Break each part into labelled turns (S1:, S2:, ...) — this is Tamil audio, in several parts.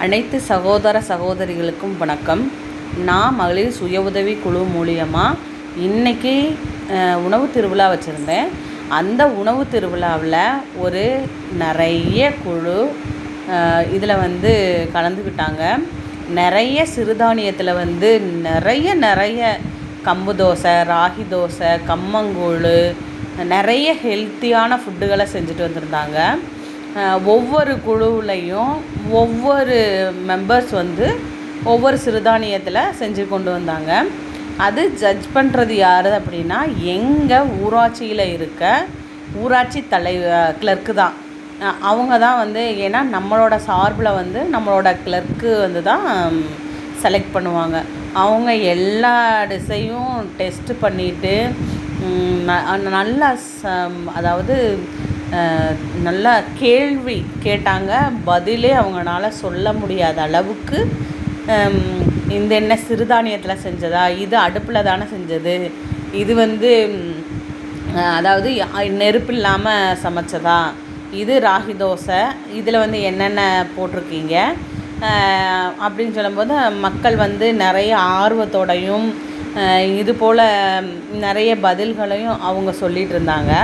S1: அனைத்து சகோதர சகோதரிகளுக்கும் வணக்கம். நான் மகளிர் சுய உதவி குழு மூலியமாக இன்றைக்கி உணவு திருவிழா வச்சுருந்தேன். அந்த உணவு திருவிழாவில் ஒரு நிறைய குழு இதில் கலந்துக்கிட்டாங்க. நிறைய சிறுதானியத்தில் நிறைய கம்பு தோசை, ராகி தோசை, கம்மங்கூழ், நிறைய ஹெல்த்தியான ஃபுட்டுகளை செஞ்சுட்டு வந்திருந்தாங்க. ஒவ்வொரு குழுவுலையும் ஒவ்வொரு மெம்பர்ஸ் ஒவ்வொரு சிறுதானியத்தில் செஞ்சு கொண்டு வந்தாங்க. அது ஜட்ஜ் பண்ணுறது யார் அப்படின்னா எங்கள் ஊராட்சியில் இருக்க ஊராட்சி கிளர்க்கு தான். அவங்க தான் ஏன்னா நம்மளோட சார்பில் நம்மளோட கிளர்க்கு தான் செலக்ட் பண்ணுவாங்க. அவங்க எல்லா டிஷ்ஷையும் டெஸ்ட்டு பண்ணிவிட்டு நல்லா அதாவது நல்லா கேள்வி கேட்டாங்க. பதிலே அவங்களால சொல்ல முடியாத அளவுக்கு இந்த என்ன சிறுதானியத்தில் செஞ்சதா, இது அடுப்பில் தானே செஞ்சது, இது அதாவது நெருப்பு இல்லாமல் சமைச்சதா, இது ராகி தோசை, இதில் என்னென்ன போட்டிருக்கீங்க அப்படின்னு சொல்லும்போது மக்கள் நிறைய ஆர்வத்தோடையும் இது போல் நிறைய பதில்களையும் அவங்க சொல்லிகிட்டு இருந்தாங்க.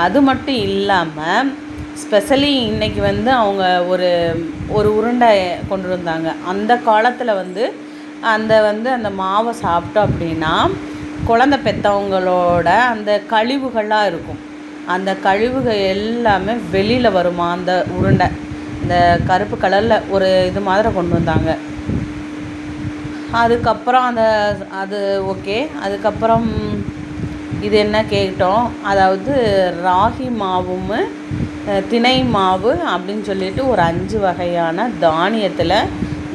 S1: அது மட்டும் இல்லாமல் ஸ்பெஷலி இன்றைக்கி அவங்க ஒரு உருண்டை கொண்டு வந்தாங்க. அந்த காலத்தில் அந்த மாவை சாப்பிட்டோம் அப்படின்னா குழந்த பெற்றவங்களோட அந்த கழிவுகளாக இருக்கும். அந்த கழிவுகள் எல்லாமே வெளியில் வருமா. அந்த உருண்டை இந்த கருப்பு கலரில் ஒரு இது மாதிரி கொண்டு வந்தாங்க. அதுக்கப்புறம் அது ஓகே. அதுக்கப்புறம் இது என்ன கேட்டோம், அதாவது ராகி மாவும் திணை மாவு அப்படின்னு சொல்லிட்டு ஒரு 5 வகையான தானியத்தில்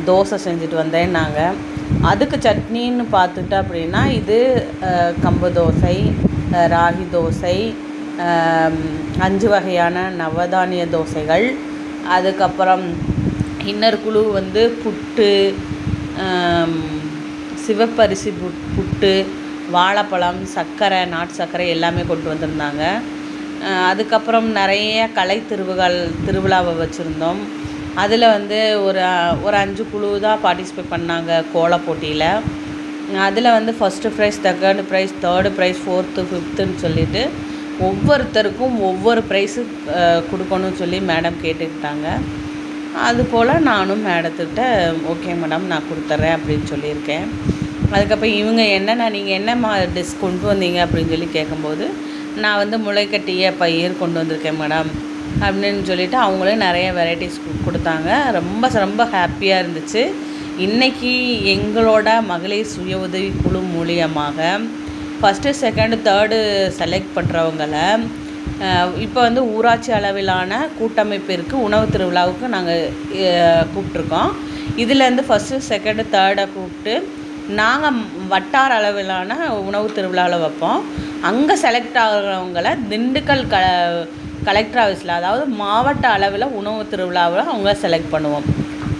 S1: தோசை செஞ்சுட்டு வந்தேன் நாங்கள். அதுக்கு சட்னின்னு பார்த்துட்டோம் அப்படின்னா இது கம்பு தோசை, ராகி தோசை, 5 வகையான நவதானிய தோசைகள். அதுக்கப்புறம் இன்னொரு குழு புட்டு, சிவப்பரிசி புட்டு, வாழைப்பழம், சர்க்கரை, நாட்டு சர்க்கரை எல்லாமே கொண்டு வந்திருந்தாங்க. அதுக்கப்புறம் நிறைய கலை திருவிழாவை வச்சுருந்தோம். அதில் ஒரு 5 குழு தான் பார்ட்டிசிபேட் பண்ணாங்க கோல போட்டியில். அதில் first prize, second prize, third prize, fourth, ஃபிஃப்த்துன்னு சொல்லிவிட்டு ஒவ்வொருத்தருக்கும் ஒவ்வொரு ப்ரைஸு கொடுக்கணும்னு சொல்லி மேடம் கேட்டுக்கிட்டாங்க. அதுபோல் நானும் மேடத்துக்கிட்ட ஓகே மேடம் நான் கொடுத்துட்றேன் அப்படின்னு சொல்லியிருக்கேன். அதுக்கப்புறம் இவங்க நீங்கள் என்ன டிஷ் கொண்டு வந்தீங்க அப்படின்னு சொல்லி கேட்கும்போது நான் முளைக்கட்டிய பயிர் கொண்டு வந்திருக்கேன் மேடம் அப்படின்னு சொல்லிவிட்டு அவங்களே நிறைய வெரைட்டிஸ் கொடுத்தாங்க. ரொம்ப ரொம்ப ஹாப்பியாக இருந்துச்சு. இன்றைக்கி எங்களோட மகளிர் சுய உதவி குழு மூலியமாக ஃபஸ்ட்டு, செகண்டு, தேர்டு செலக்ட் பண்ணுறவங்கள இப்போ ஊராட்சி அளவிலான கூட்டமைப்பிற்கு உணவு திருவிழாவுக்கு நாங்கள் கூப்பிட்ருக்கோம். இதுலேருந்து ஃபஸ்ட்டு, செகண்டு, தேர்டை கூப்பிட்டு நாங்கள் வட்டார அளவிலான உணவு திருவிழாவில் வைப்போம். அங்கே செலக்ட் ஆகிறவங்கள திண்டுக்கல் கலெக்டர் ஆஃபீஸில், அதாவது மாவட்ட அளவில் உணவு திருவிழாவில் அவங்கள செலக்ட் பண்ணுவோம்.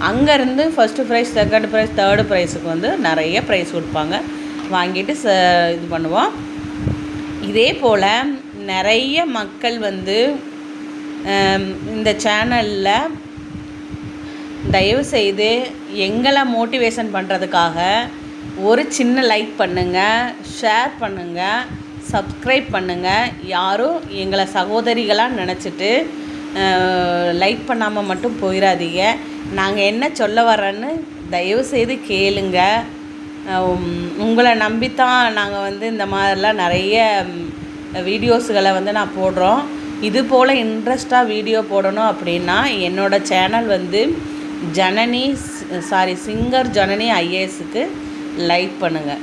S1: அங்கேருந்து first prize, second prize, third ப்ரைஸுக்கு நிறைய ப்ரைஸ் கொடுப்பாங்க. வாங்கிட்டு இது பண்ணுவோம். இதே போல் நிறைய மக்கள் இந்த சேனலில் தயவுசெய்து எங்களை மோட்டிவேஷன் பண்ணுறதுக்காக ஒரு சின்ன லைக் பண்ணுங்கள், ஷேர் பண்ணுங்கள், சப்ஸ்கிரைப் பண்ணுங்கள். யாரும் எங்களை சகோதரிகளாக நினச்சிட்டு லைக் பண்ணாமல் மட்டும் போயிடாதீங்க. நாங்கள் என்ன சொல்ல வர்றோன்னு தயவுசெய்து கேளுங்க. உங்களை நம்பித்தான் நாங்கள் இந்த மாதிரிலாம் நிறைய வீடியோஸுகளை நான் போடுறோம். இது போல் இன்ட்ரெஸ்ட்டாக வீடியோ போடணும் அப்படின்னா என்னோடய சேனல் சிங்கர் ஜனனி IASக்கு லைக் பண்ணுங்கள்.